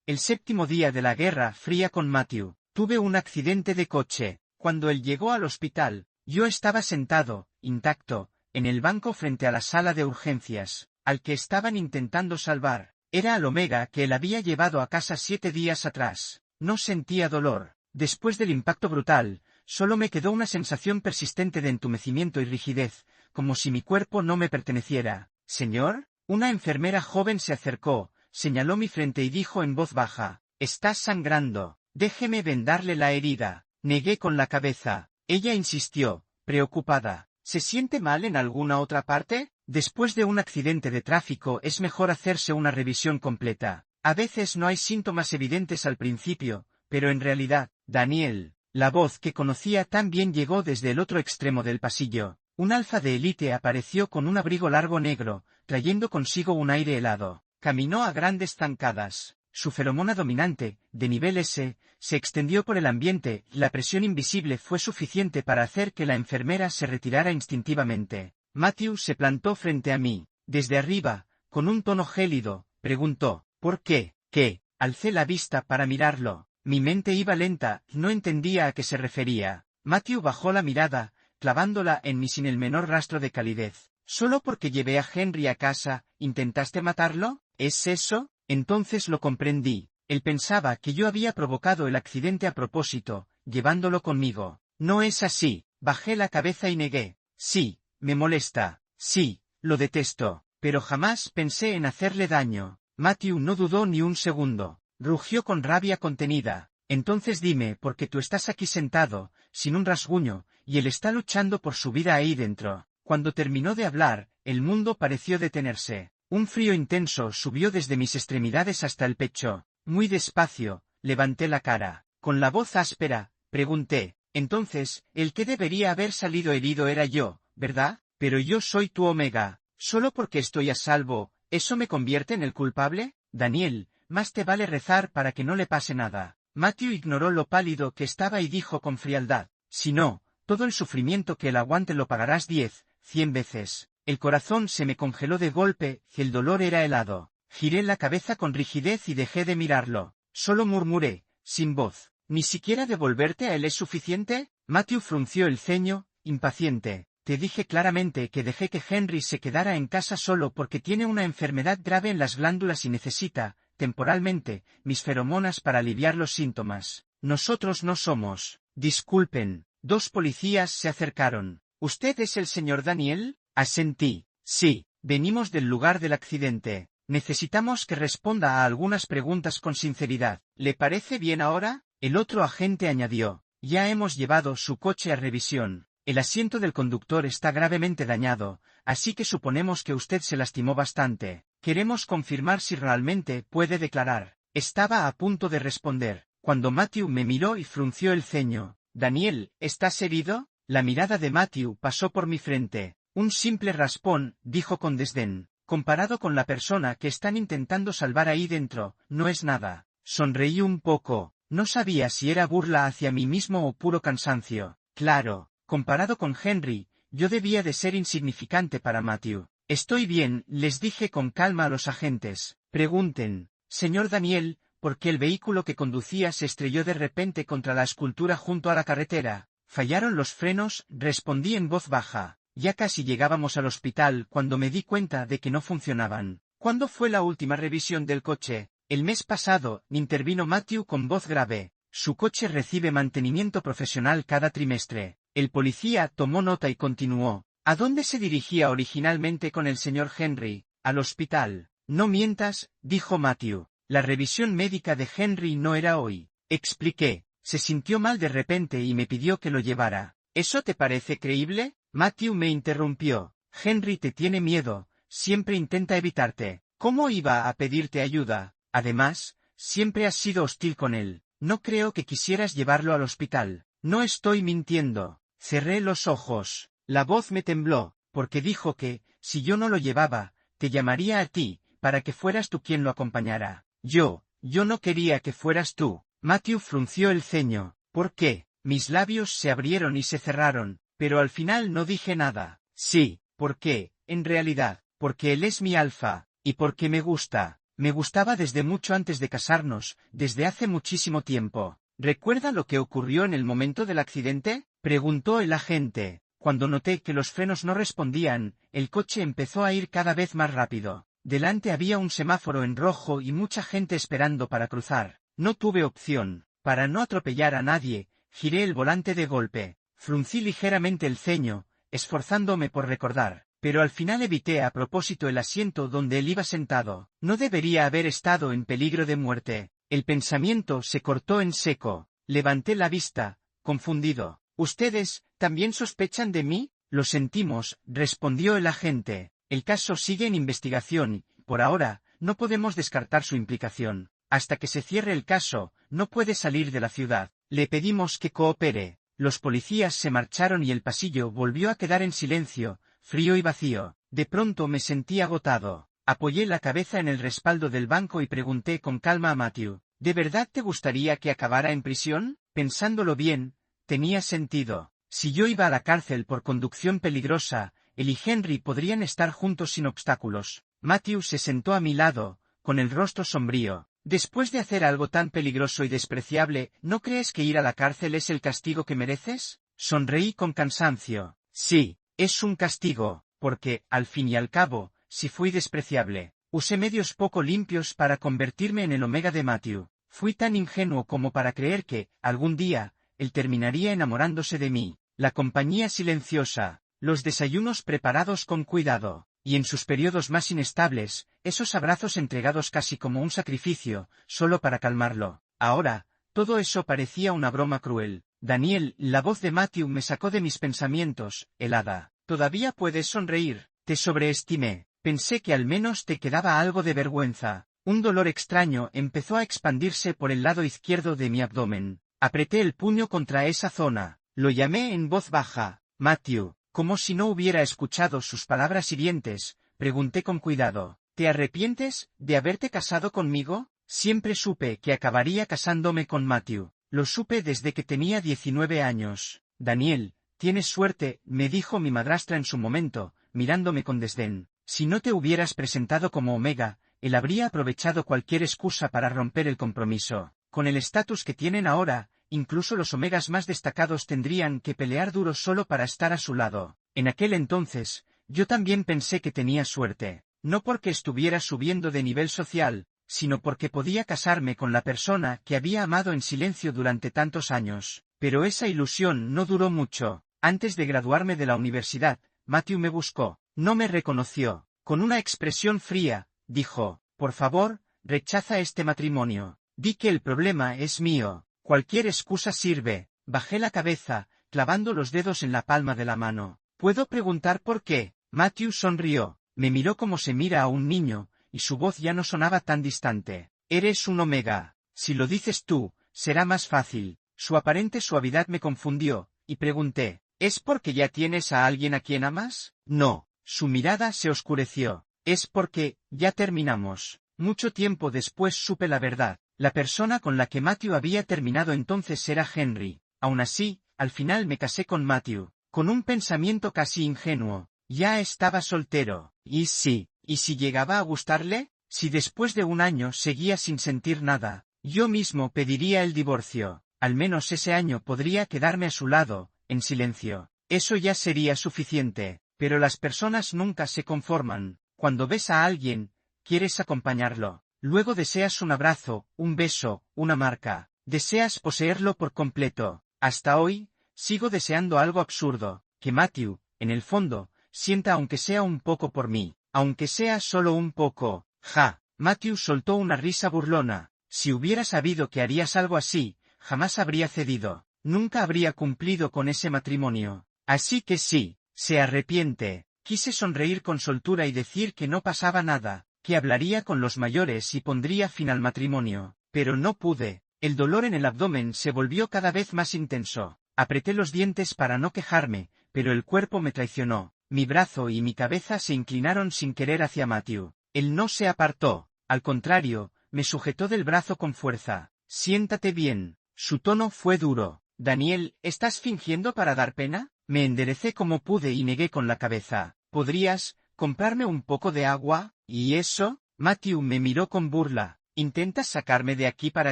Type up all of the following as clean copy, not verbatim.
El 7º día de la Guerra Fría con Matthew, tuve un accidente de coche. Cuando él llegó al hospital, yo estaba sentado, intacto, en el banco frente a la sala de urgencias, al que estaban intentando salvar. Era al Omega que él había llevado a casa 7 días atrás. No sentía dolor. Después del impacto brutal, solo me quedó una sensación persistente de entumecimiento y rigidez, como si mi cuerpo no me perteneciera. «Señor». Una enfermera joven se acercó, señaló mi frente y dijo en voz baja: «Estás sangrando. Déjeme vendarle la herida». Negué con la cabeza. Ella insistió, preocupada: «¿Se siente mal en alguna otra parte?» Después de un accidente de tráfico es mejor hacerse una revisión completa. A veces no hay síntomas evidentes al principio, pero en realidad, Daniel, la voz que conocía tan bien llegó desde el otro extremo del pasillo. Un alfa de élite apareció con un abrigo largo negro, trayendo consigo un aire helado. Caminó a grandes zancadas. Su feromona dominante, de nivel S, se extendió por el ambiente, y la presión invisible fue suficiente para hacer que la enfermera se retirara instintivamente. Matthew se plantó frente a mí. Desde arriba, con un tono gélido, preguntó: «¿Por qué?» «¿Qué?» Alcé la vista para mirarlo. Mi mente iba lenta, no entendía a qué se refería. Matthew bajó la mirada, clavándola en mí sin el menor rastro de calidez. «¿Solo porque llevé a Henry a casa, intentaste matarlo? ¿Es eso?» Entonces lo comprendí. Él pensaba que yo había provocado el accidente a propósito, llevándolo conmigo. «No es así». Bajé la cabeza y negué. «Sí, me molesta. Sí, lo detesto. Pero jamás pensé en hacerle daño». Matthew no dudó ni un segundo. Rugió con rabia contenida. «Entonces dime por qué tú estás aquí sentado, sin un rasguño, y él está luchando por su vida ahí dentro». Cuando terminó de hablar, el mundo pareció detenerse. Un frío intenso subió desde mis extremidades hasta el pecho. Muy despacio, levanté la cara. Con la voz áspera, pregunté: «Entonces, el que debería haber salido herido era yo, ¿verdad? Pero yo soy tu Omega. Solo porque estoy a salvo, ¿eso me convierte en el culpable? Daniel, más te vale rezar para que no le pase nada». Matthew ignoró lo pálido que estaba y dijo con frialdad: «Si no, todo el sufrimiento que él aguante lo pagarás 10, 100 veces». El corazón se me congeló de golpe, y el dolor era helado. Giré la cabeza con rigidez y dejé de mirarlo. Solo murmuré, sin voz: «¿Ni siquiera devolverte a él es suficiente?» Matthew frunció el ceño, impaciente. «Te dije claramente que dejé que Henry se quedara en casa solo porque tiene una enfermedad grave en las glándulas y necesita, temporalmente, mis feromonas para aliviar los síntomas. Nosotros no somos». «Disculpen». 2 policías se acercaron. «¿Usted es el señor Daniel?» Asentí. «Sí, venimos del lugar del accidente. Necesitamos que responda a algunas preguntas con sinceridad. ¿Le parece bien ahora?» El otro agente añadió: «Ya hemos llevado su coche a revisión. El asiento del conductor está gravemente dañado, así que suponemos que usted se lastimó bastante. Queremos confirmar si realmente puede declarar». Estaba a punto de responder, cuando Matthew me miró y frunció el ceño. «Daniel, ¿estás herido?» La mirada de Matthew pasó por mi frente. «Un simple raspón», dijo con desdén. «Comparado con la persona que están intentando salvar ahí dentro, no es nada». Sonreí un poco. No sabía si era burla hacia mí mismo o puro cansancio. Claro, comparado con Henry, yo debía de ser insignificante para Matthew. «Estoy bien», les dije con calma a los agentes. «Pregunten, señor Daniel, por qué el vehículo que conducía se estrelló de repente contra la escultura junto a la carretera». «Fallaron los frenos», respondí en voz baja. Ya casi llegábamos al hospital cuando me di cuenta de que no funcionaban. «¿Cuándo fue la última revisión del coche?» «El mes pasado», intervino Matthew con voz grave. «Su coche recibe mantenimiento profesional cada trimestre». El policía tomó nota y continuó: «¿A dónde se dirigía originalmente con el señor Henry?» «Al hospital». «No mientas», dijo Matthew. «La revisión médica de Henry no era hoy». Expliqué. «Se sintió mal de repente y me pidió que lo llevara». «¿Eso te parece creíble?» Matthew me interrumpió. «Henry te tiene miedo, siempre intenta evitarte. ¿Cómo iba a pedirte ayuda? Además, siempre has sido hostil con él. No creo que quisieras llevarlo al hospital». «No estoy mintiendo». Cerré los ojos. La voz me tembló, porque dijo que, si yo no lo llevaba, te llamaría a ti, para que fueras tú quien lo acompañara. Yo no quería que fueras tú». Matthew frunció el ceño. «¿Por qué?» Mis labios se abrieron y se cerraron, pero al final no dije nada. «Sí, ¿por qué? En realidad, porque él es mi alfa, y porque me gusta». Me gustaba desde mucho antes de casarnos, desde hace muchísimo tiempo. ¿Recuerda lo que ocurrió en el momento del accidente?, preguntó el agente. Cuando noté que los frenos no respondían, el coche empezó a ir cada vez más rápido. Delante había un semáforo en rojo y mucha gente esperando para cruzar. No tuve opción. Para no atropellar a nadie, giré el volante de golpe. Fruncí ligeramente el ceño, esforzándome por recordar, pero al final evité a propósito el asiento donde él iba sentado. No debería haber estado en peligro de muerte. El pensamiento se cortó en seco. Levanté la vista, confundido. ¿Ustedes también sospechan de mí? Lo sentimos, respondió el agente. El caso sigue en investigación y, por ahora, no podemos descartar su implicación. Hasta que se cierre el caso, no puede salir de la ciudad. Le pedimos que coopere. Los policías se marcharon y el pasillo volvió a quedar en silencio, frío y vacío. De pronto me sentí agotado. Apoyé la cabeza en el respaldo del banco y pregunté con calma a Matthew, ¿de verdad te gustaría que acabara en prisión? Pensándolo bien, tenía sentido. Si yo iba a la cárcel por conducción peligrosa, él y Henry podrían estar juntos sin obstáculos. Matthew se sentó a mi lado, con el rostro sombrío. Después de hacer algo tan peligroso y despreciable, ¿no crees que ir a la cárcel es el castigo que mereces? Sonreí con cansancio. Sí, es un castigo, porque, al fin y al cabo, si fui despreciable, usé medios poco limpios para convertirme en el omega de Matthew. Fui tan ingenuo como para creer que, algún día, él terminaría enamorándose de mí. La compañía silenciosa, los desayunos preparados con cuidado, y en sus periodos más inestables, esos abrazos entregados casi como un sacrificio, solo para calmarlo. Ahora, todo eso parecía una broma cruel. Daniel, la voz de Matthew me sacó de mis pensamientos, helada. ¿Todavía puedes sonreír? Te sobreestimé. Pensé que al menos te quedaba algo de vergüenza. Un dolor extraño empezó a expandirse por el lado izquierdo de mi abdomen. Apreté el puño contra esa zona. Lo llamé en voz baja. Matthew. Como si no hubiera escuchado sus palabras hirientes, pregunté con cuidado. ¿Te arrepientes de haberte casado conmigo? Siempre supe que acabaría casándome con Matthew. Lo supe desde que tenía 19 años. Daniel, tienes suerte, me dijo mi madrastra en su momento, mirándome con desdén. Si no te hubieras presentado como Omega, él habría aprovechado cualquier excusa para romper el compromiso. Con el estatus que tienen ahora, incluso los Omegas más destacados tendrían que pelear duro solo para estar a su lado. En aquel entonces, yo también pensé que tenía suerte, no porque estuviera subiendo de nivel social, sino porque podía casarme con la persona que había amado en silencio durante tantos años. Pero esa ilusión no duró mucho. Antes de graduarme de la universidad, Matthew me buscó. No me reconoció. Con una expresión fría, dijo, por favor, rechaza este matrimonio. Di que el problema es mío. Cualquier excusa sirve. Bajé la cabeza, clavando los dedos en la palma de la mano. ¿Puedo preguntar por qué? Matthew sonrió. Me miró como se mira a un niño, y su voz ya no sonaba tan distante. Eres un Omega. Si lo dices tú, será más fácil. Su aparente suavidad me confundió, y pregunté, ¿es porque ya tienes a alguien a quien amas? No. Su mirada se oscureció. Es porque, ya terminamos. Mucho tiempo después supe la verdad. La persona con la que Matthew había terminado entonces era Henry. Aún así, al final me casé con Matthew, con un pensamiento casi ingenuo. Ya estaba soltero. ¿Y si llegaba a gustarle? Si después de un año seguía sin sentir nada, yo mismo pediría el divorcio. Al menos ese año podría quedarme a su lado, en silencio. Eso ya sería suficiente. Pero las personas nunca se conforman. Cuando ves a alguien, quieres acompañarlo. Luego deseas un abrazo, un beso, una marca. Deseas poseerlo por completo. Hasta hoy, sigo deseando algo absurdo, que Matthew, en el fondo, sienta aunque sea un poco por mí. Aunque sea solo un poco. Ja. Matthew soltó una risa burlona. Si hubiera sabido que harías algo así, jamás habría cedido. Nunca habría cumplido con ese matrimonio. Así que sí. Se arrepiente. Quise sonreír con soltura y decir que no pasaba nada, que hablaría con los mayores y pondría fin al matrimonio, pero no pude. El dolor en el abdomen se volvió cada vez más intenso. Apreté los dientes para no quejarme, pero el cuerpo me traicionó. Mi brazo y mi cabeza se inclinaron sin querer hacia Matthew. Él no se apartó. Al contrario, me sujetó del brazo con fuerza. Siéntate bien. Su tono fue duro. Daniel, ¿estás fingiendo para dar pena? Me enderecé como pude y negué con la cabeza. ¿Podrías comprarme un poco de agua? ¿Y eso? Matthew me miró con burla. ¿Intentas sacarme de aquí para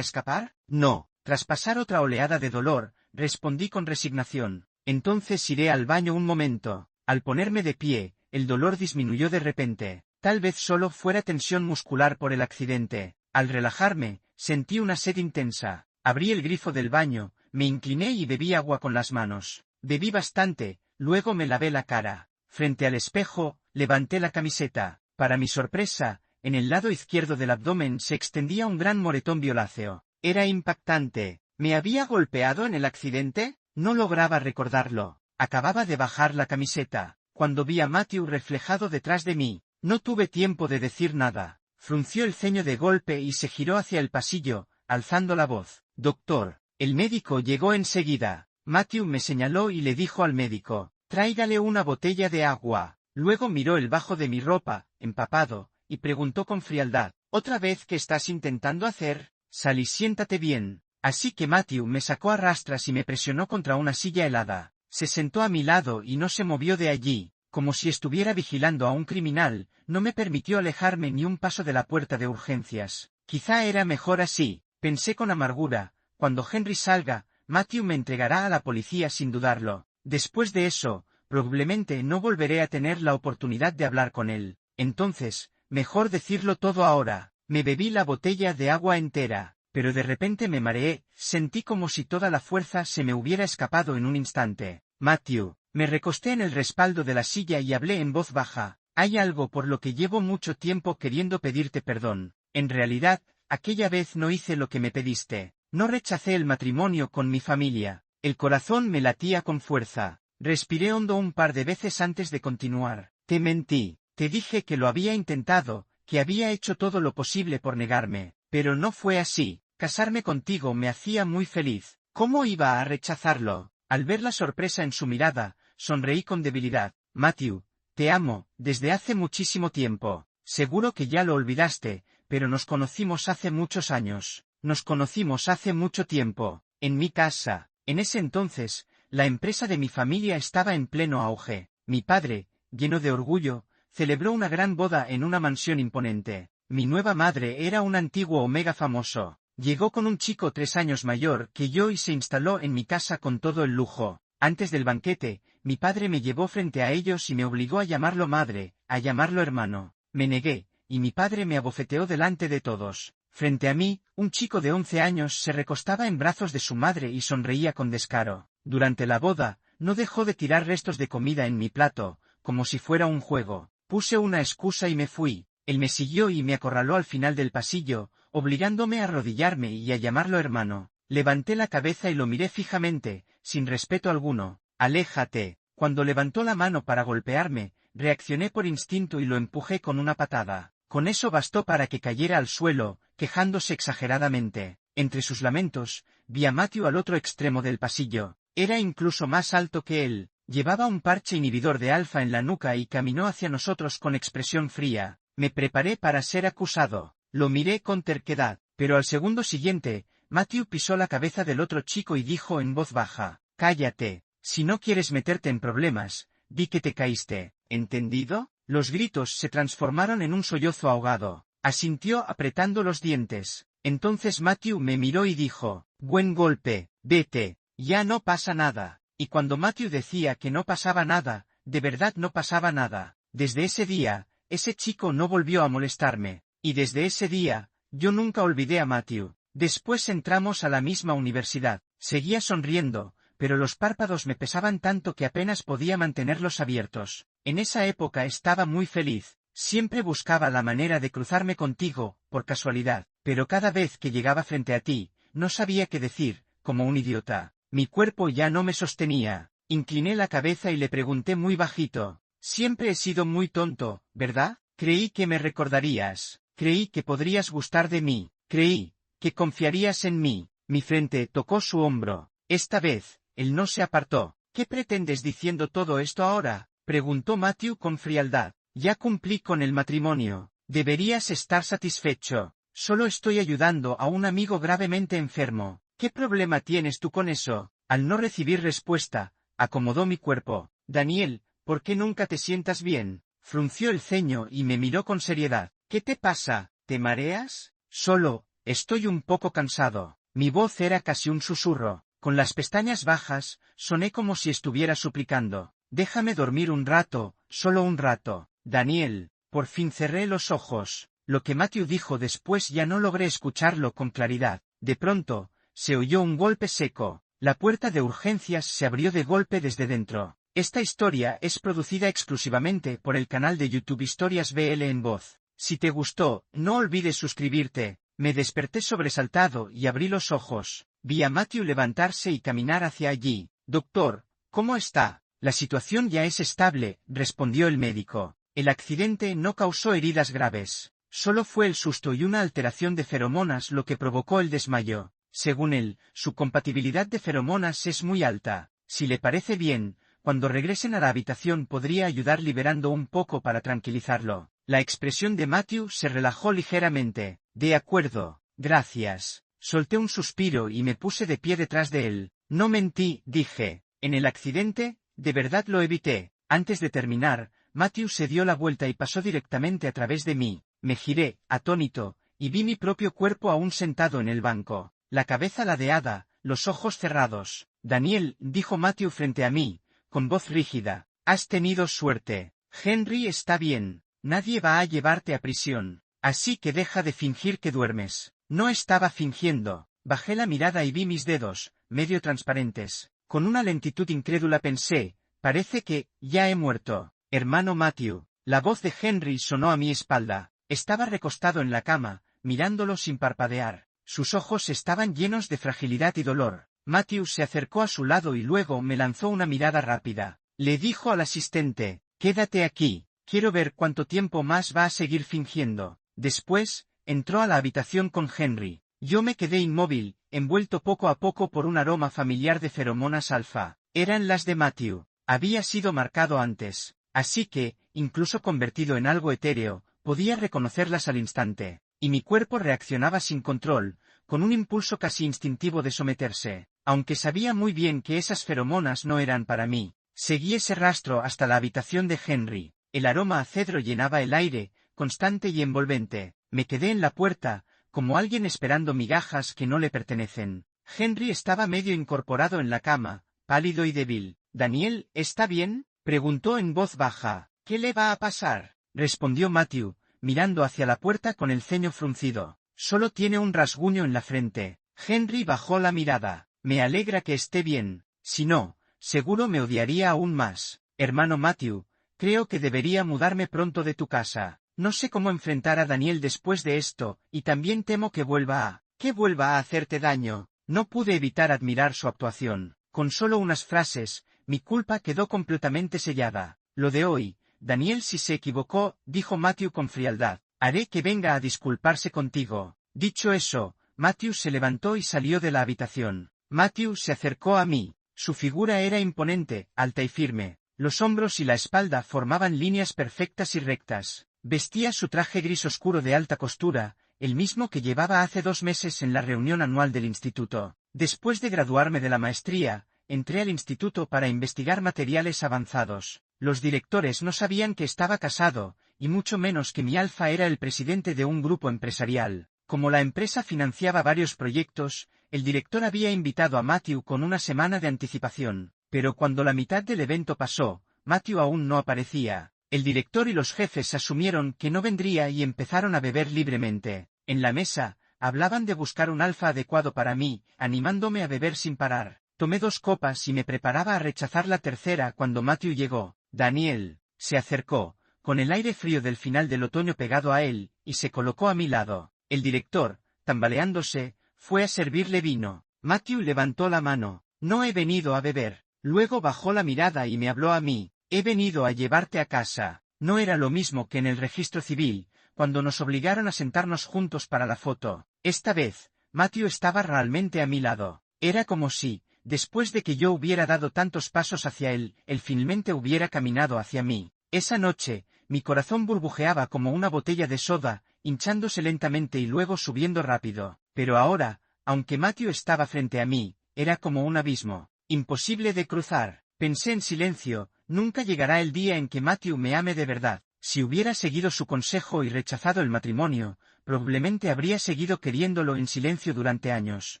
escapar? No. Tras pasar otra oleada de dolor, respondí con resignación. Entonces iré al baño un momento. Al ponerme de pie, el dolor disminuyó de repente. Tal vez solo fuera tensión muscular por el accidente. Al relajarme, sentí una sed intensa. Abrí el grifo del baño, me incliné y bebí agua con las manos. Bebí bastante, luego me lavé la cara. Frente al espejo, levanté la camiseta. Para mi sorpresa, en el lado izquierdo del abdomen se extendía un gran moretón violáceo. Era impactante. ¿Me había golpeado en el accidente? No lograba recordarlo. Acababa de bajar la camiseta, cuando vi a Matthew reflejado detrás de mí. No tuve tiempo de decir nada. Frunció el ceño de golpe y se giró hacia el pasillo, alzando la voz. Doctor. El médico llegó enseguida. Matthew me señaló y le dijo al médico, tráigale una botella de agua. Luego miró el bajo de mi ropa, empapado, y preguntó con frialdad, ¿otra vez qué estás intentando hacer? Sally, siéntate bien. Así que Matthew me sacó a rastras y me presionó contra una silla helada. Se sentó a mi lado y no se movió de allí, como si estuviera vigilando a un criminal. No me permitió alejarme ni un paso de la puerta de urgencias. Quizá era mejor así, pensé con amargura. Cuando Henry salga, Matthew me entregará a la policía sin dudarlo. Después de eso, probablemente no volveré a tener la oportunidad de hablar con él. Entonces, mejor decirlo todo ahora. Me bebí la botella de agua entera, pero de repente me mareé, sentí como si toda la fuerza se me hubiera escapado en un instante. Matthew, me recosté en el respaldo de la silla y hablé en voz baja. Hay algo por lo que llevo mucho tiempo queriendo pedirte perdón. En realidad, aquella vez no hice lo que me pediste. No rechacé el matrimonio con mi familia. El corazón me latía con fuerza. Respiré hondo un par de veces antes de continuar. Te mentí. Te dije que lo había intentado, que había hecho todo lo posible por negarme. Pero no fue así. Casarme contigo me hacía muy feliz. ¿Cómo iba a rechazarlo? Al ver la sorpresa en su mirada, sonreí con debilidad. Matthew, te amo, desde hace muchísimo tiempo. Seguro que ya lo olvidaste, pero nos conocimos hace muchos años. Nos conocimos hace mucho tiempo, en mi casa. En ese entonces, la empresa de mi familia estaba en pleno auge. Mi padre, lleno de orgullo, celebró una gran boda en una mansión imponente. Mi nueva madre era un antiguo Omega famoso. Llegó con un chico 3 años mayor que yo y se instaló en mi casa con todo el lujo. Antes del banquete, mi padre me llevó frente a ellos y me obligó a llamarlo madre, a llamarlo hermano. Me negué, y mi padre me abofeteó delante de todos. Frente a mí, un chico de 11 años se recostaba en brazos de su madre y sonreía con descaro. Durante la boda, no dejó de tirar restos de comida en mi plato, como si fuera un juego. Puse una excusa y me fui. Él me siguió y me acorraló al final del pasillo, obligándome a arrodillarme y a llamarlo hermano. Levanté la cabeza y lo miré fijamente, sin respeto alguno. Aléjate. Cuando levantó la mano para golpearme, reaccioné por instinto y lo empujé con una patada. Con eso bastó para que cayera al suelo, quejándose exageradamente. Entre sus lamentos, vi a Matthew al otro extremo del pasillo. Era incluso más alto que él. Llevaba un parche inhibidor de alfa en la nuca y caminó hacia nosotros con expresión fría. Me preparé para ser acusado. Lo miré con terquedad, pero al segundo siguiente, Matthew pisó la cabeza del otro chico y dijo en voz baja, «Cállate. Si no quieres meterte en problemas, di que te caíste. ¿Entendido?» Los gritos se transformaron en un sollozo ahogado. Asintió apretando los dientes. Entonces Matthew me miró y dijo, «Buen golpe, vete, ya no pasa nada». Y cuando Matthew decía que no pasaba nada, de verdad no pasaba nada. Desde ese día, ese chico no volvió a molestarme. Y desde ese día, yo nunca olvidé a Matthew. Después entramos a la misma universidad. Seguía sonriendo, pero los párpados me pesaban tanto que apenas podía mantenerlos abiertos. En esa época estaba muy feliz. Siempre buscaba la manera de cruzarme contigo, por casualidad, pero cada vez que llegaba frente a ti, no sabía qué decir, como un idiota. Mi cuerpo ya no me sostenía. Incliné la cabeza y le pregunté muy bajito, «Siempre he sido muy tonto, ¿verdad? Creí que me recordarías. Creí que podrías gustar de mí. Creí que confiarías en mí». Mi frente tocó su hombro. Esta vez, él no se apartó. «¿Qué pretendes diciendo todo esto ahora?», preguntó Matthew con frialdad. «Ya cumplí con el matrimonio. Deberías estar satisfecho. Solo estoy ayudando a un amigo gravemente enfermo. ¿Qué problema tienes tú con eso?». Al no recibir respuesta, acomodó mi cuerpo. «Daniel, ¿por qué nunca te sientas bien?». Frunció el ceño y me miró con seriedad. ¿Qué te pasa? ¿Te mareas? Solo, estoy un poco cansado. Mi voz era casi un susurro. Con las pestañas bajas, soné como si estuviera suplicando. Déjame dormir un rato, solo un rato. Daniel, por fin cerré los ojos. Lo que Matthew dijo después ya no logré escucharlo con claridad. De pronto, se oyó un golpe seco. La puerta de urgencias se abrió de golpe desde dentro. Esta historia es producida exclusivamente por el canal de YouTube Historias BL en voz. Si te gustó, no olvides suscribirte. Me desperté sobresaltado y abrí los ojos. Vi a Matthew levantarse y caminar hacia allí. Doctor, ¿cómo está? La situación ya es estable, respondió el médico. El accidente no causó heridas graves. Solo fue el susto y una alteración de feromonas lo que provocó el desmayo. Según él, su compatibilidad de feromonas es muy alta. Si le parece bien, cuando regresen a la habitación podría ayudar liberando un poco para tranquilizarlo. La expresión de Matthew se relajó ligeramente. De acuerdo, gracias. Solté un suspiro y me puse de pie detrás de él. No mentí, dije. En el accidente, de verdad lo evité. Antes de terminar, Matthew se dio la vuelta y pasó directamente a través de mí. Me giré, atónito, y vi mi propio cuerpo aún sentado en el banco. La cabeza ladeada, los ojos cerrados. Daniel, dijo Matthew frente a mí, con voz rígida. Has tenido suerte. Henry está bien. Nadie va a llevarte a prisión. Así que deja de fingir que duermes. No estaba fingiendo. Bajé la mirada y vi mis dedos, medio transparentes. Con una lentitud incrédula pensé, parece que, ya he muerto. Hermano Matthew. La voz de Henry sonó a mi espalda. Estaba recostado en la cama, mirándolo sin parpadear. Sus ojos estaban llenos de fragilidad y dolor. Matthew se acercó a su lado y luego me lanzó una mirada rápida. Le dijo al asistente, quédate aquí. Quiero ver cuánto tiempo más va a seguir fingiendo. Después, entró a la habitación con Henry. Yo me quedé inmóvil, envuelto poco a poco por un aroma familiar de feromonas alfa. Eran las de Matthew. Había sido marcado antes. Así que, incluso convertido en algo etéreo, podía reconocerlas al instante. Y mi cuerpo reaccionaba sin control, con un impulso casi instintivo de someterse. Aunque sabía muy bien que esas feromonas no eran para mí. Seguí ese rastro hasta la habitación de Henry. El aroma a cedro llenaba el aire, constante y envolvente. Me quedé en la puerta, como alguien esperando migajas que no le pertenecen. Henry estaba medio incorporado en la cama, pálido y débil. «¿Daniel, está bien?», preguntó en voz baja. «¿Qué le va a pasar?», respondió Matthew, mirando hacia la puerta con el ceño fruncido. «Solo tiene un rasguño en la frente». Henry bajó la mirada. «Me alegra que esté bien. Si no, seguro me odiaría aún más. Hermano Matthew, creo que debería mudarme pronto de tu casa. No sé cómo enfrentar a Daniel después de esto, y también temo que vuelva a hacerte daño». No pude evitar admirar su actuación. Con solo unas frases, mi culpa quedó completamente sellada. «Lo de hoy, Daniel si se equivocó», dijo Matthew con frialdad. «Haré que venga a disculparse contigo». Dicho eso, Matthew se levantó y salió de la habitación. Matthew se acercó a mí. Su figura era imponente, alta y firme. Los hombros y la espalda formaban líneas perfectas y rectas. Vestía su traje gris oscuro de alta costura, el mismo que llevaba hace 2 meses en la reunión anual del instituto. Después de graduarme de la maestría, entré al instituto para investigar materiales avanzados. Los directores no sabían que estaba casado, y mucho menos que mi alfa era el presidente de un grupo empresarial. Como la empresa financiaba varios proyectos, el director había invitado a Matthew con una semana de anticipación. Pero cuando la mitad del evento pasó, Matthew aún no aparecía. El director y los jefes asumieron que no vendría y empezaron a beber libremente. En la mesa, hablaban de buscar un alfa adecuado para mí, animándome a beber sin parar. Tomé 2 copas y me preparaba a rechazar la tercera cuando Matthew llegó. Daniel se acercó, con el aire frío del final del otoño pegado a él, y se colocó a mi lado. El director, tambaleándose, fue a servirle vino. Matthew levantó la mano. «No he venido a beber». Luego bajó la mirada y me habló a mí. «He venido a llevarte a casa». No era lo mismo que en el registro civil, cuando nos obligaron a sentarnos juntos para la foto. Esta vez, Matthew estaba realmente a mi lado. Era como si, después de que yo hubiera dado tantos pasos hacia él finalmente hubiera caminado hacia mí. Esa noche, mi corazón burbujeaba como una botella de soda, hinchándose lentamente y luego subiendo rápido. Pero ahora, aunque Matthew estaba frente a mí, era como un abismo. Imposible de cruzar. Pensé en silencio, nunca llegará el día en que Matthew me ame de verdad. Si hubiera seguido su consejo y rechazado el matrimonio, probablemente habría seguido queriéndolo en silencio durante años,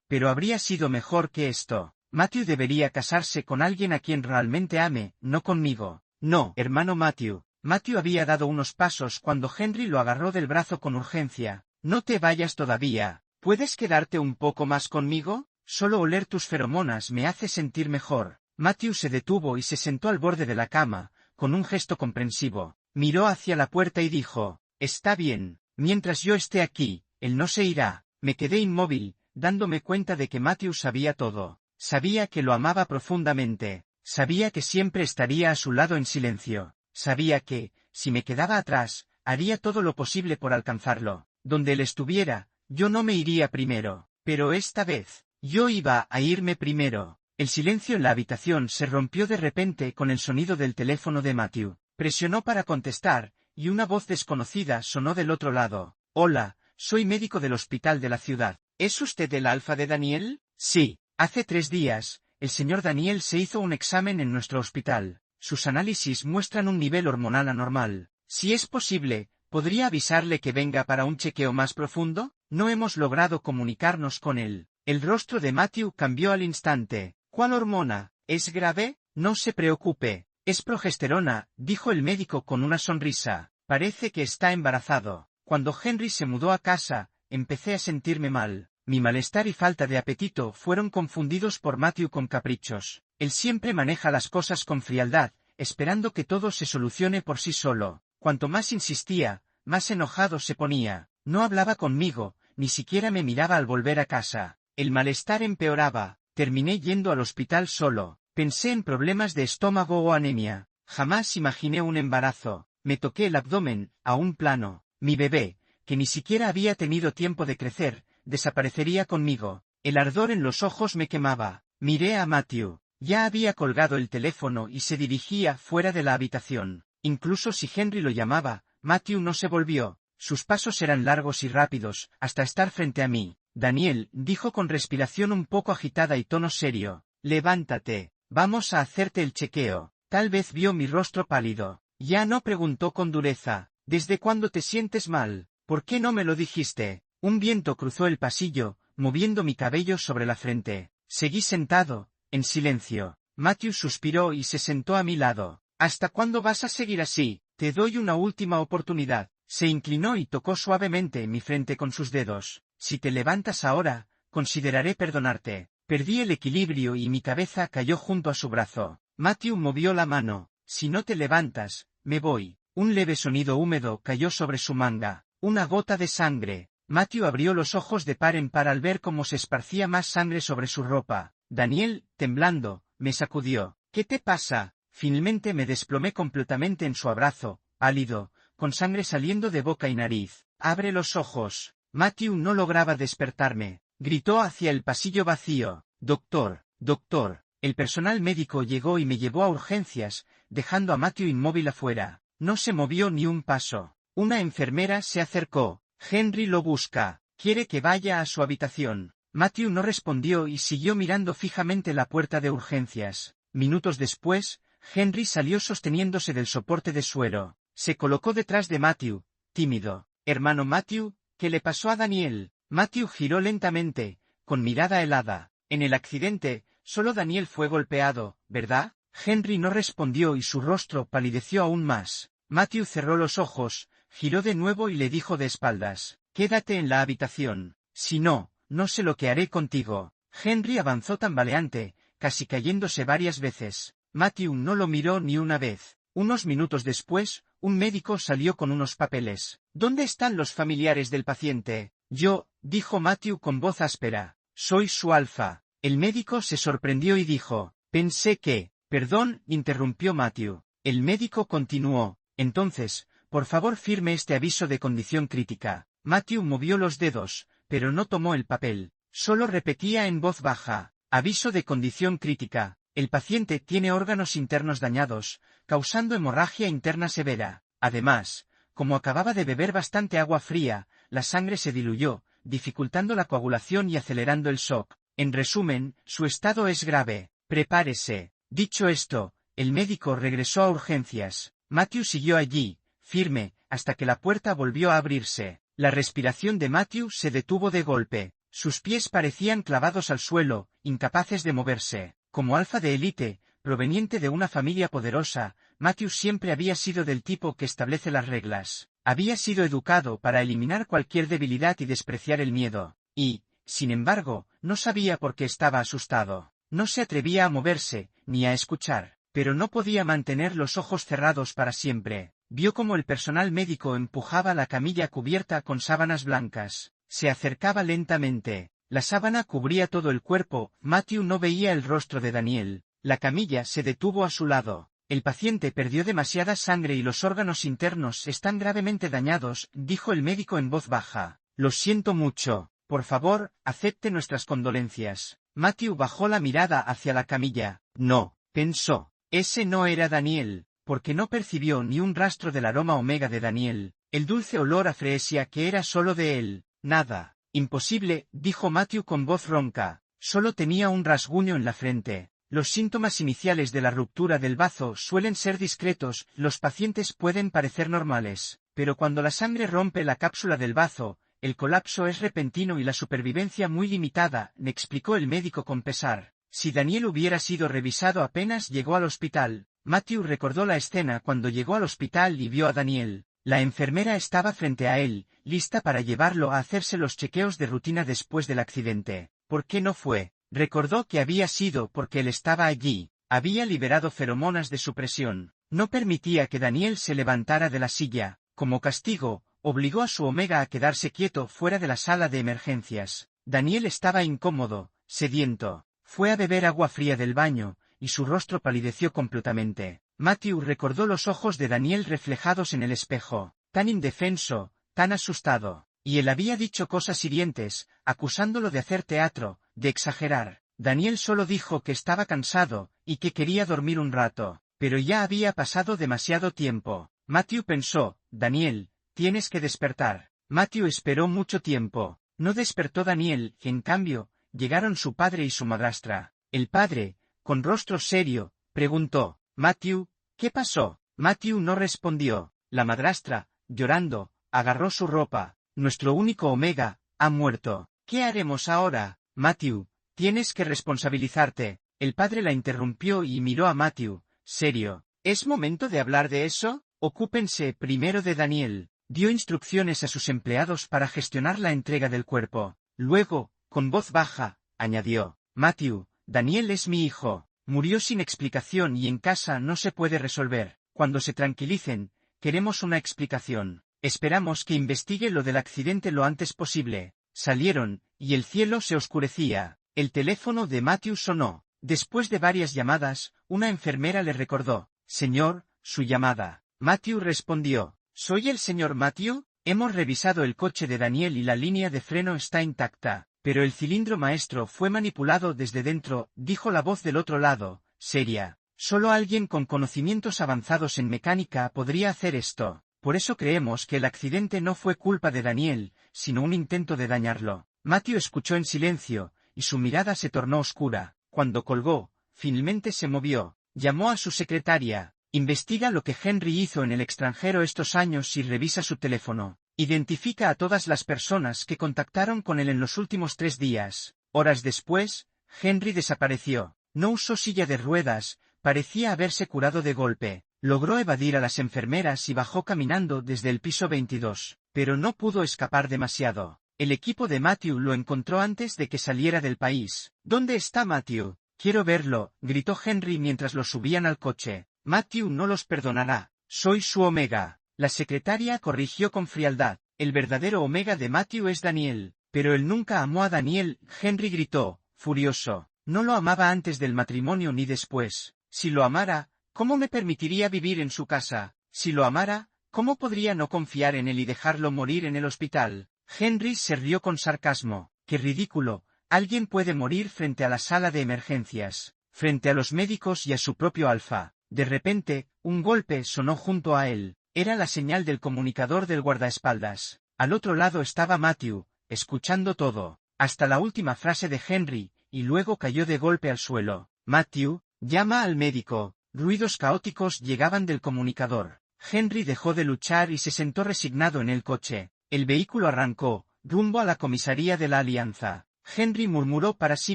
pero habría sido mejor que esto. Matthew debería casarse con alguien a quien realmente ame, no conmigo. No, hermano Matthew. Matthew había dado unos pasos cuando Henry lo agarró del brazo con urgencia. No te vayas todavía. ¿Puedes quedarte un poco más conmigo? Solo oler tus feromonas me hace sentir mejor. Matthew se detuvo y se sentó al borde de la cama, con un gesto comprensivo. Miró hacia la puerta y dijo, «Está bien, mientras yo esté aquí, él no se irá». Me quedé inmóvil, dándome cuenta de que Matthew sabía todo. Sabía que lo amaba profundamente. Sabía que siempre estaría a su lado en silencio. Sabía que, si me quedaba atrás, haría todo lo posible por alcanzarlo. Donde él estuviera, yo no me iría primero. Pero esta vez, yo iba a irme primero. El silencio en la habitación se rompió de repente con el sonido del teléfono de Matthew. Presionó para contestar, y una voz desconocida sonó del otro lado. «Hola, soy médico del hospital de la ciudad. ¿Es usted el alfa de Daniel?» «Sí. Hace 3 días, el señor Daniel se hizo un examen en nuestro hospital. Sus análisis muestran un nivel hormonal anormal. Si es posible, ¿podría avisarle que venga para un chequeo más profundo? No hemos logrado comunicarnos con él». El rostro de Matthew cambió al instante. «¿Cuál hormona? ¿Es grave? No se preocupe. Es progesterona», dijo el médico con una sonrisa. «Parece que está embarazado». Cuando Henry se mudó a casa, empecé a sentirme mal. Mi malestar y falta de apetito fueron confundidos por Matthew con caprichos. Él siempre maneja las cosas con frialdad, esperando que todo se solucione por sí solo. Cuanto más insistía, más enojado se ponía. No hablaba conmigo, ni siquiera me miraba al volver a casa. El malestar empeoraba. Terminé yendo al hospital solo. Pensé en problemas de estómago o anemia. Jamás imaginé un embarazo. Me toqué el abdomen, a un plano. Mi bebé, que ni siquiera había tenido tiempo de crecer, desaparecería conmigo. El ardor en los ojos me quemaba. Miré a Matthew. Ya había colgado el teléfono y se dirigía fuera de la habitación. Incluso si Henry lo llamaba, Matthew no se volvió. Sus pasos eran largos y rápidos, hasta estar frente a mí. «Daniel», dijo con respiración un poco agitada y tono serio, «levántate. Vamos a hacerte el chequeo». Tal vez vio mi rostro pálido. Ya no, preguntó con dureza. «¿Desde cuándo te sientes mal? ¿Por qué no me lo dijiste?» Un viento cruzó el pasillo, moviendo mi cabello sobre la frente. Seguí sentado, en silencio. Matthew suspiró y se sentó a mi lado. «¿Hasta cuándo vas a seguir así? Te doy una última oportunidad». Se inclinó y tocó suavemente mi frente con sus dedos. «Si te levantas ahora, consideraré perdonarte». Perdí el equilibrio y mi cabeza cayó junto a su brazo. Matthew movió la mano. «Si no te levantas, me voy». Un leve sonido húmedo cayó sobre su manga. Una gota de sangre. Matthew abrió los ojos de par en par al ver cómo se esparcía más sangre sobre su ropa. Daniel, temblando, me sacudió. «¿Qué te pasa?» Finalmente me desplomé completamente en su abrazo, pálido, con sangre saliendo de boca y nariz. «Abre los ojos». Matthew no lograba despertarme. Gritó hacia el pasillo vacío. «Doctor, doctor». El personal médico llegó y me llevó a urgencias, dejando a Matthew inmóvil afuera. No se movió ni un paso. Una enfermera se acercó. «Henry lo busca. Quiere que vaya a su habitación». Matthew no respondió y siguió mirando fijamente la puerta de urgencias. Minutos después, Henry salió sosteniéndose del soporte de suero. Se colocó detrás de Matthew, tímido. «Hermano Matthew, ¿qué le pasó a Daniel?» Matthew giró lentamente, con mirada helada. «En el accidente, solo Daniel fue golpeado, ¿verdad?» Henry no respondió y su rostro palideció aún más. Matthew cerró los ojos, giró de nuevo y le dijo de espaldas: «Quédate en la habitación. Si no, no sé lo que haré contigo». Henry avanzó tambaleante, casi cayéndose varias veces. Matthew no lo miró ni una vez. Unos minutos después, un médico salió con unos papeles. «¿Dónde están los familiares del paciente?» «Yo», dijo Matthew con voz áspera, «soy su alfa». El médico se sorprendió y dijo: «Pensé que...». «Perdón», interrumpió Matthew. El médico continuó: «Entonces, por favor firme este aviso de condición crítica». Matthew movió los dedos, pero no tomó el papel. Solo repetía en voz baja: «Aviso de condición crítica. El paciente tiene órganos internos dañados, causando hemorragia interna severa. Además, como acababa de beber bastante agua fría, la sangre se diluyó, dificultando la coagulación y acelerando el shock. En resumen, su estado es grave. Prepárese». Dicho esto, el médico regresó a urgencias. Matthew siguió allí, firme, hasta que la puerta volvió a abrirse. La respiración de Matthew se detuvo de golpe. Sus pies parecían clavados al suelo, incapaces de moverse. Como alfa de élite, proveniente de una familia poderosa, Matthew siempre había sido del tipo que establece las reglas. Había sido educado para eliminar cualquier debilidad y despreciar el miedo. Y, sin embargo, no sabía por qué estaba asustado. No se atrevía a moverse, ni a escuchar, pero no podía mantener los ojos cerrados para siempre. Vio cómo el personal médico empujaba la camilla cubierta con sábanas blancas. Se acercaba lentamente. La sábana cubría todo el cuerpo. Matthew no veía el rostro de Daniel. La camilla se detuvo a su lado. El paciente perdió demasiada sangre y los órganos internos están gravemente dañados, dijo el médico en voz baja. Lo siento mucho. Por favor, acepte nuestras condolencias. Matthew bajó la mirada hacia la camilla. No, pensó. Ese no era Daniel, porque no percibió ni un rastro del aroma omega de Daniel, el dulce olor a freesia que era solo de él. Nada. Imposible, dijo Matthew con voz ronca. Solo tenía un rasguño en la frente. Los síntomas iniciales de la ruptura del bazo suelen ser discretos, los pacientes pueden parecer normales, pero cuando la sangre rompe la cápsula del bazo, el colapso es repentino y la supervivencia muy limitada, le explicó el médico con pesar. Si Daniel hubiera sido revisado apenas llegó al hospital. Matthew recordó la escena cuando llegó al hospital y vio a Daniel. La enfermera estaba frente a él, lista para llevarlo a hacerse los chequeos de rutina después del accidente. ¿Por qué no fue? Recordó que había sido porque él estaba allí. Había liberado feromonas de supresión. No permitía que Daniel se levantara de la silla. Como castigo, obligó a su omega a quedarse quieto fuera de la sala de emergencias. Daniel estaba incómodo, sediento. Fue a beber agua fría del baño, y su rostro palideció completamente. Matthew recordó los ojos de Daniel reflejados en el espejo, tan indefenso, tan asustado. Y él había dicho cosas hirientes, acusándolo de hacer teatro, de exagerar. Daniel solo dijo que estaba cansado, y que quería dormir un rato, pero ya había pasado demasiado tiempo. Matthew pensó, Daniel, tienes que despertar. Matthew esperó mucho tiempo. No despertó Daniel, en cambio, llegaron su padre y su madrastra. El padre, con rostro serio, preguntó, Matthew, ¿qué pasó? Matthew no respondió. La madrastra, llorando, agarró su ropa. Nuestro único omega, ha muerto. ¿Qué haremos ahora? Matthew, tienes que responsabilizarte. El padre la interrumpió y miró a Matthew, serio. ¿Es momento de hablar de eso? Ocúpense primero de Daniel. Dio instrucciones a sus empleados para gestionar la entrega del cuerpo. Luego, con voz baja, añadió, Matthew, Daniel es mi hijo. Murió sin explicación y en casa no se puede resolver. Cuando se tranquilicen, queremos una explicación. Esperamos que investigue lo del accidente lo antes posible. Salieron, y el cielo se oscurecía. El teléfono de Matthew sonó. Después de varias llamadas, una enfermera le recordó, Señor, su llamada. Matthew respondió, ¿soy el señor Matthew? Hemos revisado el coche de Daniel y la línea de freno está intacta, pero el cilindro maestro fue manipulado desde dentro, dijo la voz del otro lado, seria. Solo alguien con conocimientos avanzados en mecánica podría hacer esto. Por eso creemos que el accidente no fue culpa de Daniel, sino un intento de dañarlo. Matthew escuchó en silencio, y su mirada se tornó oscura. Cuando colgó, finalmente se movió. Llamó a su secretaria. Investiga lo que Henry hizo en el extranjero estos años y revisa su teléfono. Identifica a todas las personas que contactaron con él en los últimos 3 días. Horas después, Henry desapareció. No usó silla de ruedas, parecía haberse curado de golpe. Logró evadir a las enfermeras y bajó caminando desde el piso 22, pero no pudo escapar demasiado. El equipo de Matthew lo encontró antes de que saliera del país. ¿Dónde está Matthew? Quiero verlo, gritó Henry mientras lo subían al coche. Matthew no los perdonará. Soy su omega. La secretaria corrigió con frialdad. El verdadero omega de Matthew es Daniel. Pero él nunca amó a Daniel, Henry gritó, furioso. No lo amaba antes del matrimonio ni después. Si lo amara, ¿cómo me permitiría vivir en su casa? Si lo amara, ¿cómo podría no confiar en él y dejarlo morir en el hospital? Henry se rió con sarcasmo. ¡Qué ridículo! Alguien puede morir frente a la sala de emergencias, frente a los médicos y a su propio alfa. De repente, un golpe sonó junto a él. Era la señal del comunicador del guardaespaldas. Al otro lado estaba Matthew, escuchando todo, hasta la última frase de Henry, y luego cayó de golpe al suelo. Matthew, llama al médico. Ruidos caóticos llegaban del comunicador. Henry dejó de luchar y se sentó resignado en el coche. El vehículo arrancó, rumbo a la comisaría de la Alianza. Henry murmuró para sí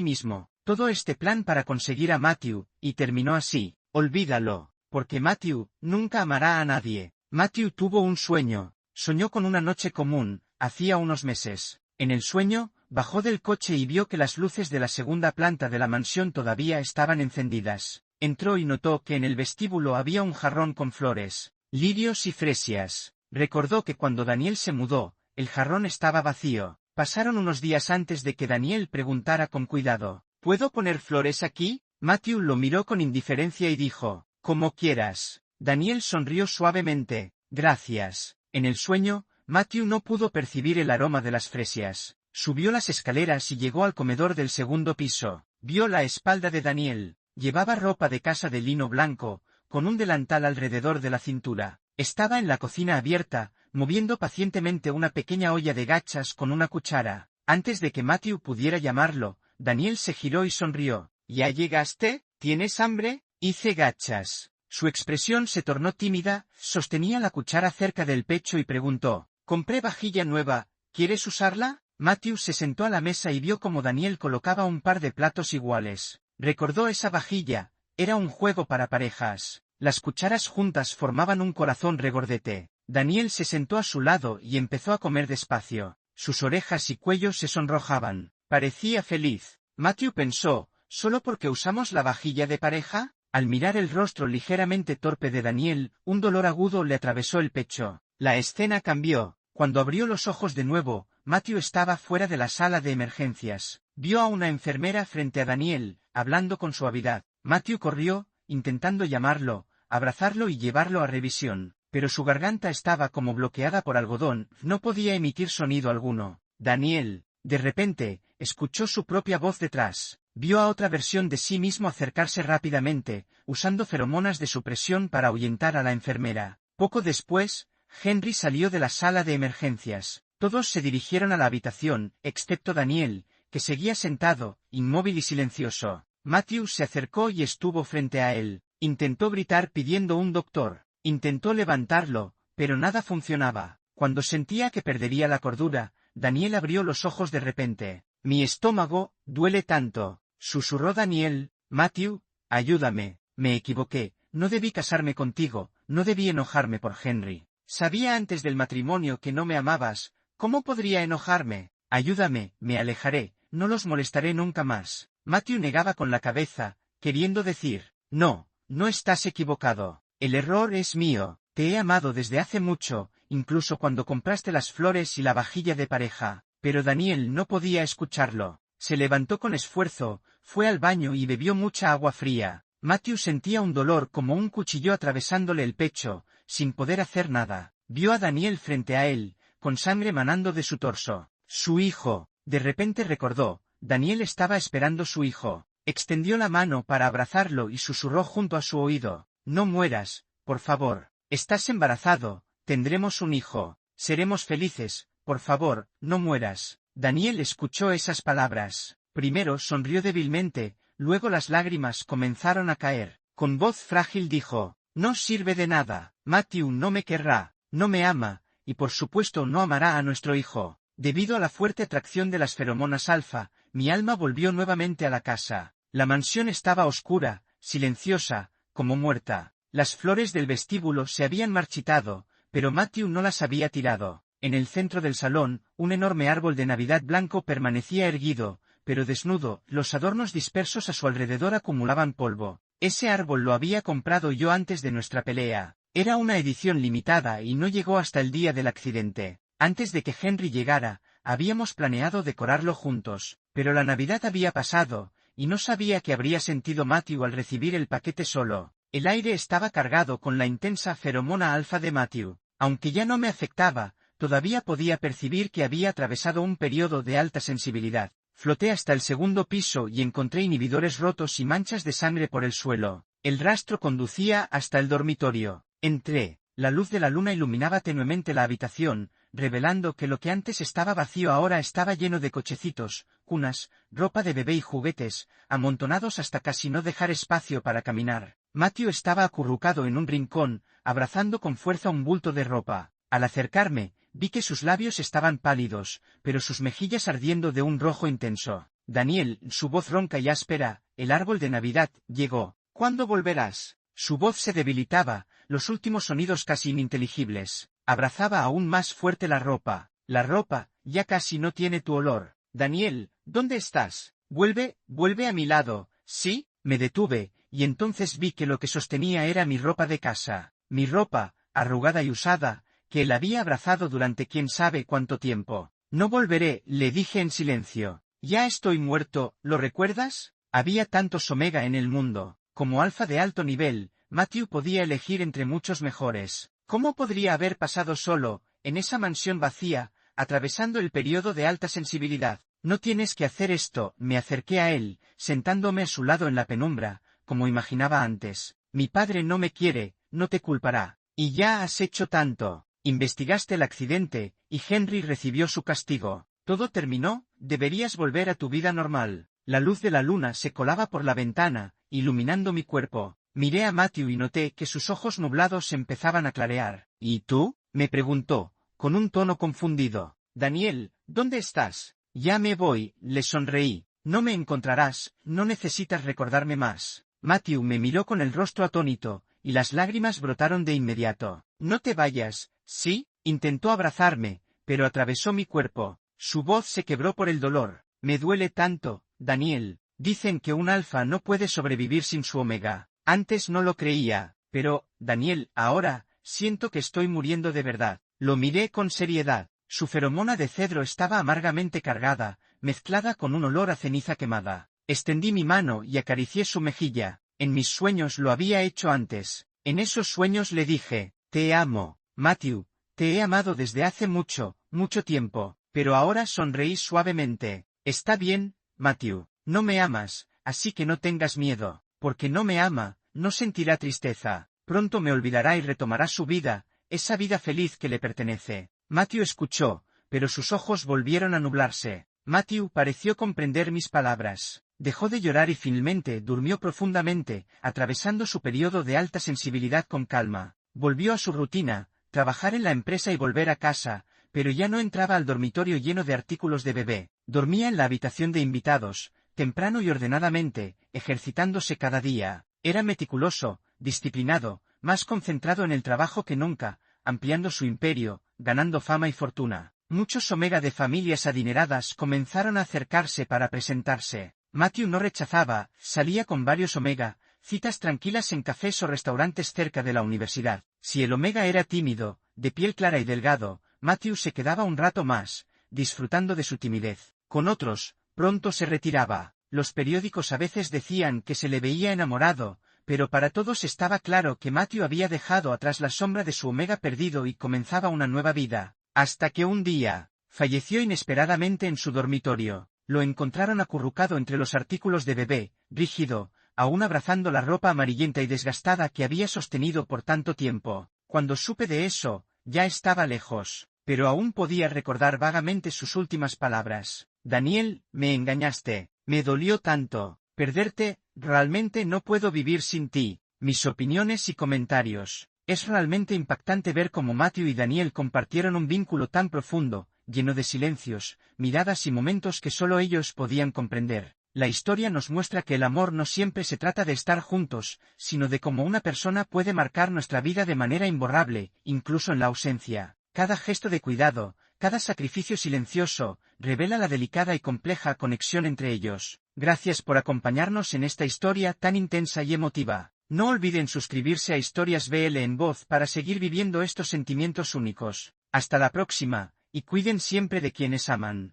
mismo, todo este plan para conseguir a Matthew, y terminó así, olvídalo, porque Matthew nunca amará a nadie. Matthew tuvo un sueño, soñó con una noche común, hacía unos meses. En el sueño, bajó del coche y vio que las luces de la segunda planta de la mansión todavía estaban encendidas. Entró y notó que en el vestíbulo había un jarrón con flores, lirios y fresias. Recordó que cuando Daniel se mudó, el jarrón estaba vacío. Pasaron unos días antes de que Daniel preguntara con cuidado, ¿puedo poner flores aquí? Matthew lo miró con indiferencia y dijo, como quieras. Daniel sonrió suavemente, gracias. En el sueño, Matthew no pudo percibir el aroma de las fresias. Subió las escaleras y llegó al comedor del segundo piso. Vio la espalda de Daniel. Llevaba ropa de casa de lino blanco, con un delantal alrededor de la cintura. Estaba en la cocina abierta, moviendo pacientemente una pequeña olla de gachas con una cuchara. Antes de que Matthew pudiera llamarlo, Daniel se giró y sonrió. ¿Ya llegaste? ¿Tienes hambre? Hice gachas. Su expresión se tornó tímida, sostenía la cuchara cerca del pecho y preguntó, «Compré vajilla nueva, ¿quieres usarla?» Matthew se sentó a la mesa y vio cómo Daniel colocaba un par de platos iguales. Recordó esa vajilla, era un juego para parejas. Las cucharas juntas formaban un corazón regordete. Daniel se sentó a su lado y empezó a comer despacio. Sus orejas y cuello se sonrojaban. Parecía feliz. Matthew pensó, ¿solo porque usamos la vajilla de pareja? Al mirar el rostro ligeramente torpe de Daniel, un dolor agudo le atravesó el pecho. La escena cambió. Cuando abrió los ojos de nuevo, Matthew estaba fuera de la sala de emergencias. Vio a una enfermera frente a Daniel, hablando con suavidad. Matthew corrió, intentando llamarlo, abrazarlo y llevarlo a revisión, pero su garganta estaba como bloqueada por algodón, no podía emitir sonido alguno. Daniel, de repente, escuchó su propia voz detrás. Vio a otra versión de sí mismo acercarse rápidamente, usando feromonas de supresión para ahuyentar a la enfermera. Poco después, Henry salió de la sala de emergencias. Todos se dirigieron a la habitación, excepto Daniel, que seguía sentado, inmóvil y silencioso. Matthew se acercó y estuvo frente a él. Intentó gritar pidiendo un doctor. Intentó levantarlo, pero nada funcionaba. Cuando sentía que perdería la cordura, Daniel abrió los ojos de repente. «Mi estómago duele tanto», susurró Daniel. «Matthew, ayúdame, me equivoqué, no debí casarme contigo, no debí enojarme por Henry. Sabía antes del matrimonio que no me amabas, ¿cómo podría enojarme? Ayúdame, me alejaré, no los molestaré nunca más». Matthew negaba con la cabeza, queriendo decir, «No, no estás equivocado, el error es mío, te he amado desde hace mucho, incluso cuando compraste las flores y la vajilla de pareja». Pero Daniel no podía escucharlo. Se levantó con esfuerzo, fue al baño y bebió mucha agua fría. Matthew sentía un dolor como un cuchillo atravesándole el pecho, sin poder hacer nada. Vio a Daniel frente a él, con sangre manando de su torso. Su hijo, de repente recordó, Daniel estaba esperando su hijo. Extendió la mano para abrazarlo y susurró junto a su oído, «No mueras, por favor. Estás embarazado, tendremos un hijo. Seremos felices. Por favor, no mueras». Daniel escuchó esas palabras. Primero sonrió débilmente, luego las lágrimas comenzaron a caer. Con voz frágil dijo, «No sirve de nada. Matthew no me querrá, no me ama, y por supuesto no amará a nuestro hijo». Debido a la fuerte atracción de las feromonas alfa, mi alma volvió nuevamente a la casa. La mansión estaba oscura, silenciosa, como muerta. Las flores del vestíbulo se habían marchitado, pero Matthew no las había tirado. En el centro del salón, un enorme árbol de Navidad blanco permanecía erguido, pero desnudo, los adornos dispersos a su alrededor acumulaban polvo. Ese árbol lo había comprado yo antes de nuestra pelea. Era una edición limitada y no llegó hasta el día del accidente. Antes de que Henry llegara, habíamos planeado decorarlo juntos, pero la Navidad había pasado, y no sabía qué habría sentido Matthew al recibir el paquete solo. El aire estaba cargado con la intensa feromona alfa de Matthew. Aunque ya no me afectaba, todavía podía percibir que había atravesado un periodo de alta sensibilidad. Floté hasta el segundo piso y encontré inhibidores rotos y manchas de sangre por el suelo. El rastro conducía hasta el dormitorio. Entré. La luz de la luna iluminaba tenuemente la habitación, revelando que lo que antes estaba vacío ahora estaba lleno de cochecitos, cunas, ropa de bebé y juguetes, amontonados hasta casi no dejar espacio para caminar. Matthew estaba acurrucado en un rincón, abrazando con fuerza un bulto de ropa. Al acercarme, vi que sus labios estaban pálidos, pero sus mejillas ardiendo de un rojo intenso. Daniel, su voz ronca y áspera, el árbol de Navidad, llegó. ¿Cuándo volverás? Su voz se debilitaba, los últimos sonidos casi ininteligibles. Abrazaba aún más fuerte la ropa. La ropa, ya casi no tiene tu olor. Daniel, ¿dónde estás? Vuelve a mi lado. Sí, me detuve, y entonces vi que lo que sostenía era mi ropa de casa. Mi ropa, arrugada y usada, que él había abrazado durante quién sabe cuánto tiempo. No volveré, le dije en silencio. Ya estoy muerto, ¿lo recuerdas? Había tantos Omega en el mundo. Como alfa de alto nivel, Matthew podía elegir entre muchos mejores. ¿Cómo podría haber pasado solo, en esa mansión vacía, atravesando el periodo de alta sensibilidad? No tienes que hacer esto, me acerqué a él, sentándome a su lado en la penumbra, como imaginaba antes. Mi padre no me quiere, no te culpará. Y ya has hecho tanto. Investigaste el accidente, y Henry recibió su castigo. Todo terminó, deberías volver a tu vida normal. La luz de la luna se colaba por la ventana, iluminando mi cuerpo. Miré a Matthew y noté que sus ojos nublados empezaban a clarear. ¿Y tú? Me preguntó, con un tono confundido. Daniel, ¿dónde estás? Ya me voy, le sonreí. No me encontrarás, no necesitas recordarme más. Matthew me miró con el rostro atónito, y las lágrimas brotaron de inmediato. No te vayas, ¿sí? Intentó abrazarme, pero atravesó mi cuerpo. Su voz se quebró por el dolor. Me duele tanto, Daniel. Dicen que un alfa no puede sobrevivir sin su omega. Antes no lo creía, pero, Daniel, ahora, siento que estoy muriendo de verdad. Lo miré con seriedad. Su feromona de cedro estaba amargamente cargada, mezclada con un olor a ceniza quemada. Extendí mi mano y acaricié su mejilla. En mis sueños lo había hecho antes. En esos sueños le dije, te amo, Matthew, te he amado desde hace mucho, mucho tiempo, pero ahora sonreí suavemente. Está bien, Matthew, no me amas, así que no tengas miedo, porque no me ama, no sentirá tristeza, pronto me olvidará y retomará su vida, esa vida feliz que le pertenece. Matthew escuchó, pero sus ojos volvieron a nublarse. Matthew pareció comprender mis palabras. Dejó de llorar y finalmente durmió profundamente, atravesando su periodo de alta sensibilidad con calma. Volvió a su rutina, trabajar en la empresa y volver a casa, pero ya no entraba al dormitorio lleno de artículos de bebé. Dormía en la habitación de invitados, temprano y ordenadamente, ejercitándose cada día. Era meticuloso, disciplinado, más concentrado en el trabajo que nunca, ampliando su imperio, ganando fama y fortuna. Muchos Omega de familias adineradas comenzaron a acercarse para presentarse. Matthew no rechazaba, salía con varios Omega, citas tranquilas en cafés o restaurantes cerca de la universidad. Si el Omega era tímido, de piel clara y delgado, Matthew se quedaba un rato más, disfrutando de su timidez. Con otros, pronto se retiraba. Los periódicos a veces decían que se le veía enamorado, pero para todos estaba claro que Matthew había dejado atrás la sombra de su Omega perdido y comenzaba una nueva vida. Hasta que un día, falleció inesperadamente en su dormitorio. Lo encontraron acurrucado entre los artículos de bebé, rígido, aún abrazando la ropa amarillenta y desgastada que había sostenido por tanto tiempo. Cuando supe de eso, ya estaba lejos, pero aún podía recordar vagamente sus últimas palabras. Daniel, me engañaste, me dolió tanto. Perderte, realmente no puedo vivir sin ti. Mis opiniones y comentarios. Es realmente impactante ver cómo Matthew y Daniel compartieron un vínculo tan profundo, lleno de silencios, miradas y momentos que solo ellos podían comprender. La historia nos muestra que el amor no siempre se trata de estar juntos, sino de cómo una persona puede marcar nuestra vida de manera imborrable, incluso en la ausencia. Cada gesto de cuidado, cada sacrificio silencioso, revela la delicada y compleja conexión entre ellos. Gracias por acompañarnos en esta historia tan intensa y emotiva. No olviden suscribirse a Historias BL en Voz para seguir viviendo estos sentimientos únicos. Hasta la próxima, y cuiden siempre de quienes aman.